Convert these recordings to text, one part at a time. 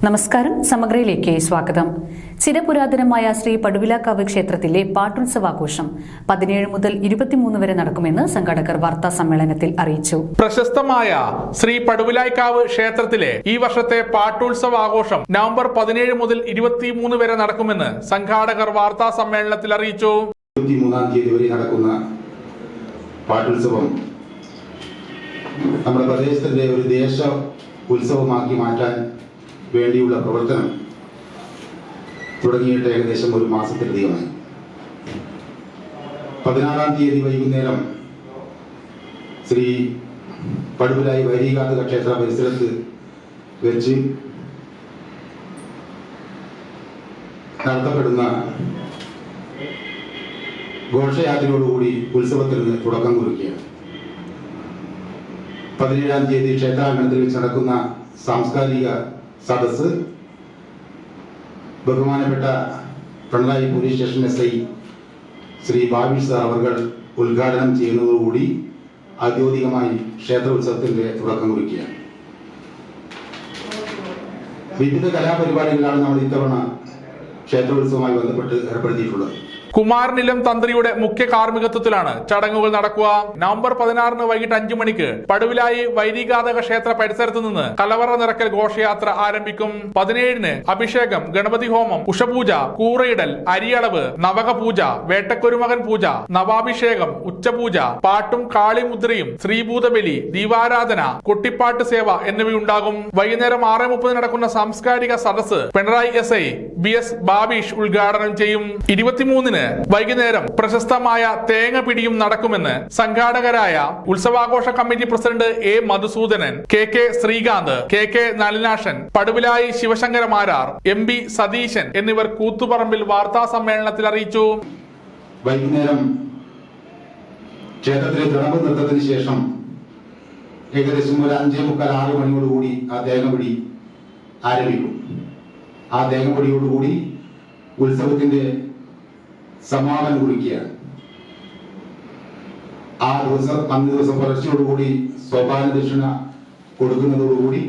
നമസ്കാരം, സമഗ്രയിലേക്ക് സ്വാഗതം. ചിരപുരാതനമായ ശ്രീ പടുവിലാക്കാവ് ക്ഷേത്രത്തിലെ പാട്ടുത്സവാഘോഷം 17 മുതൽ 23 വരെ നടക്കുമെന്ന് സംഘാടകർ വാർത്താ സമ്മേളനത്തിൽ അറിയിച്ചു. പ്രശസ്തമായ ശ്രീ പടുവിലാക്കാവ് ക്ഷേത്രത്തിലെ ഈ വർഷത്തെ പാട്ടുത്സവാഘോഷം നവംബർ 17 മുതൽ 23 വരെ നടക്കുമെന്ന് സംഘാടകർ വാർത്താ സമ്മേളനത്തിൽ അറിയിച്ചു. 23-ാം തീയതി വരെ നടക്കുന്ന പാട്ടുത്സവം നമ്മുടെ പ്രദേശത്തിന്റെ ഒരു ദേശ ഉത്സവമാക്കി മാറ്റാൻ വേണ്ടിയുള്ള പ്രവർത്തനം തുടങ്ങിയിട്ട് ഏകദേശം ഒരു മാസത്തിലധികമായി. 16-ാം തീയതി വൈകുന്നേരം ശ്രീ പടുവിലായി വൈരീകാതക ക്ഷേത്ര പരിസരത്ത് വെച്ച് നടത്തപ്പെടുന്ന ഘോഷയാത്രയോടുകൂടി ഉത്സവത്തിന് തുടക്കം കുറിക്കുകയാണ്. 17-ാം തീയതി ക്ഷേത്രാങ്കണത്തിൽ വെച്ച് നടക്കുന്ന സാംസ്കാരിക സദസ്സ് ബഹുമാനപ്പെട്ട Pinarayi police station SI Shri Babeesh sir അവർ ഉദ്ഘാടനം ചെയ്യുന്നതോടുകൂടി ഔദ്യോഗികമായി ക്ഷേത്രോത്സവത്തിന്റെ തുടക്കം കുറിക്കുകയാണ്. വിവിധ കലാപരിപാടികളാണ് നമ്മൾ ഇത്തവണ ക്ഷേത്രോത്സവവുമായി ബന്ധപ്പെട്ട് ഏർപ്പെടുത്തിയിട്ടുള്ളത്. കുമാരനിലം തന്ത്രിയുടെ മുഖ്യ കാർമ്മികത്വത്തിലാണ് ചടങ്ങുകൾ നടക്കുക. നവംബർ 16 വൈകിട്ട് 5 മണിക്ക് പടുവിലായി വൈരീകാതക ക്ഷേത്ര പരിസരത്ത് നിന്ന് കലവറ നിറക്കൽ ഘോഷയാത്ര ആരംഭിക്കും. 17-ന് അഭിഷേകം, ഗണപതി ഹോമം, ഉഷപൂജ, കൂറയിടൽ, അരിയളവ്, നവകപൂജ, വേട്ടക്കൊരുമകൻ പൂജ, നവാഭിഷേകം, ഉച്ചപൂജ, പാട്ടും കാളിമുദ്രയും, ശ്രീഭൂതബലി, ദീപാരാധന, കൊട്ടിപ്പാട്ട് സേവ എന്നിവയുണ്ടാകും. വൈകുന്നേരം 6:30 നടക്കുന്ന സാംസ്കാരിക സദസ്സ് പിണറായി SI BS ബാബീഷ് ഉദ്ഘാടനം ചെയ്യും. 23-ന് വൈകുന്നേരം പ്രശസ്തമായ തേങ്ങ പിടിയും നടക്കുമെന്ന് സംഘാടകരായ ഉത്സവാഘോഷ committee president A Madhusudanan, KK Sreekanth, KK Nalinashan, Paduvilayi Shivashankara Marar, MB Satheesan എന്നിവർ കൂത്തുപറമ്പിൽ വാർത്താ സമ്മേളനത്തിൽ അറിയിച്ചു. വൈകുന്നേരം ക്ഷേത്രത്തിലെ ഗണപതി നൃത്തത്തിന് ശേഷം ഏകദേശം ഒരു 5:45-6 മണിയോടുകൂടി ആ തേങ്ങപിടി ആരംഭിക്കും. ആ തേങ്ങപിടിയോടുകൂടി ഉത്സവത്തിന്റെ സമാപനം കുറിക്കുകയാണ്. അന്ന് ദിവസം പുലർച്ചയോടുകൂടി സോപാന ദക്ഷിണ കൊടുക്കുന്നതോടുകൂടി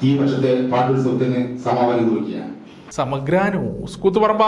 ഈ വർഷത്തെ പാട്ടുത്സവത്തിന് സമാപനം കുറിക്കുകയാണ്. സമഗ്ര ന്യൂസ്, കൂത്തുപറമ്പ.